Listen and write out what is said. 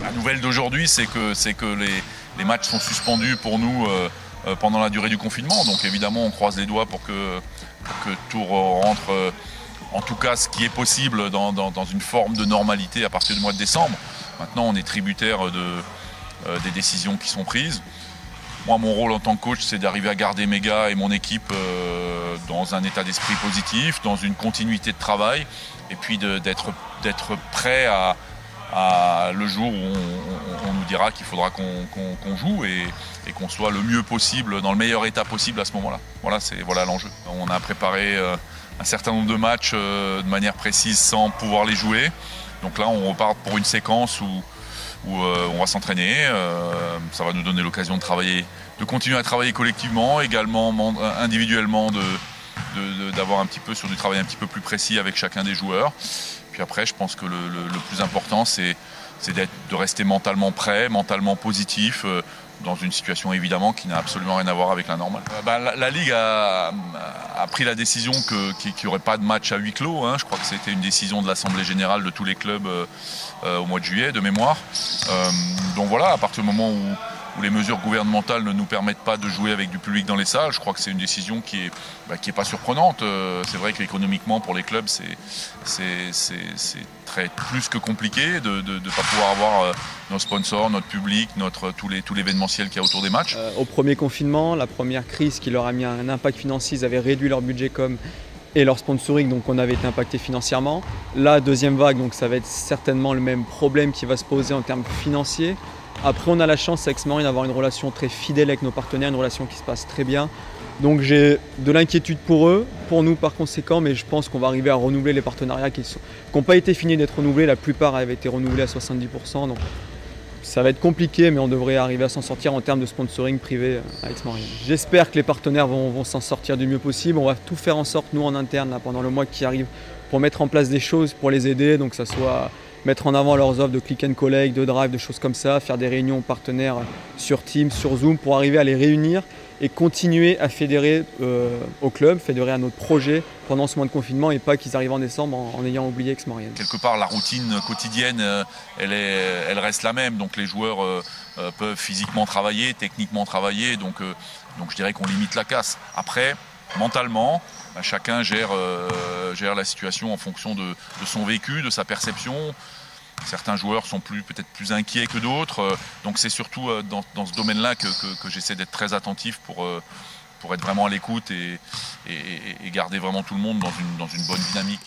La nouvelle d'aujourd'hui, c'est que les matchs sont suspendus pour nous pendant la durée du confinement. Donc évidemment, on croise les doigts pour que tout rentre, en tout cas ce qui est possible, dans une forme de normalité à partir du mois de décembre. Maintenant, on est tributaire des décisions qui sont prises. Moi, mon rôle en tant que coach, c'est d'arriver à garder mes gars et mon équipe dans un état d'esprit positif, dans une continuité de travail, et puis d'être prêt à le jour où on nous dira qu'il faudra qu'on joue et qu'on soit le mieux possible, dans le meilleur état possible à ce moment-là. Voilà l'enjeu. On a préparé un certain nombre de matchs de manière précise sans pouvoir les jouer. Donc là, on repart pour une séquence où on va s'entraîner. Ça va nous donner l'occasion de continuer à travailler collectivement, également individuellement, d'avoir un petit peu sur du travail un petit peu plus précis avec chacun des joueurs. Puis après, je pense que le plus important, c'est de rester mentalement prêt, mentalement positif, dans une situation évidemment qui n'a absolument rien à voir avec la normale. La Ligue a pris la décision qu'il n'y aurait pas de match à huis clos. Je crois que c'était une décision de l'Assemblée Générale de tous les clubs au mois de juillet, de mémoire. Donc voilà, à partir du moment où les mesures gouvernementales ne nous permettent pas de jouer avec du public dans les salles, je crois que c'est une décision qui est pas surprenante. C'est vrai qu'économiquement pour les clubs c'est plus que compliqué de ne pas pouvoir avoir nos sponsors, notre public, tout l'événementiel qu'il y a autour des matchs. Au premier confinement, la première crise qui leur a mis un impact financier, ils avaient réduit leur budget et leur sponsoring, donc on avait été impacté financièrement. La deuxième vague, donc ça va être certainement le même problème qui va se poser en termes financiers. Après, on a la chance avec Aix-Marine d'avoir une relation très fidèle avec nos partenaires, une relation qui se passe très bien. Donc j'ai de l'inquiétude pour eux, pour nous par conséquent, mais je pense qu'on va arriver à renouveler les partenariats qui n'ont pas été finis d'être renouvelés. La plupart avaient été renouvelés à 70%. Donc ça va être compliqué, mais on devrait arriver à s'en sortir en termes de sponsoring privé à Aix-Marine. J'espère que les partenaires vont s'en sortir du mieux possible. On va tout faire en sorte, nous en interne, là, pendant le mois qui arrive, pour mettre en place des choses pour les aider. Donc ça soit mettre en avant leurs offres de click and collect, de drive, de choses comme ça, faire des réunions partenaires sur Teams, sur Zoom, pour arriver à les réunir et continuer à fédérer au club, fédérer à notre projet pendant ce mois de confinement et pas qu'ils arrivent en décembre en ayant oublié Aix-Marine. Quelque part, la routine quotidienne, elle reste la même. Donc les joueurs peuvent physiquement travailler, techniquement travailler. Donc je dirais qu'on limite la casse. Après, mentalement, chacun gère la situation en fonction de son vécu, de sa perception. Certains joueurs sont peut-être plus inquiets que d'autres. Donc c'est surtout dans ce domaine-là que j'essaie d'être très attentif pour être vraiment à l'écoute et garder vraiment tout le monde dans une bonne dynamique.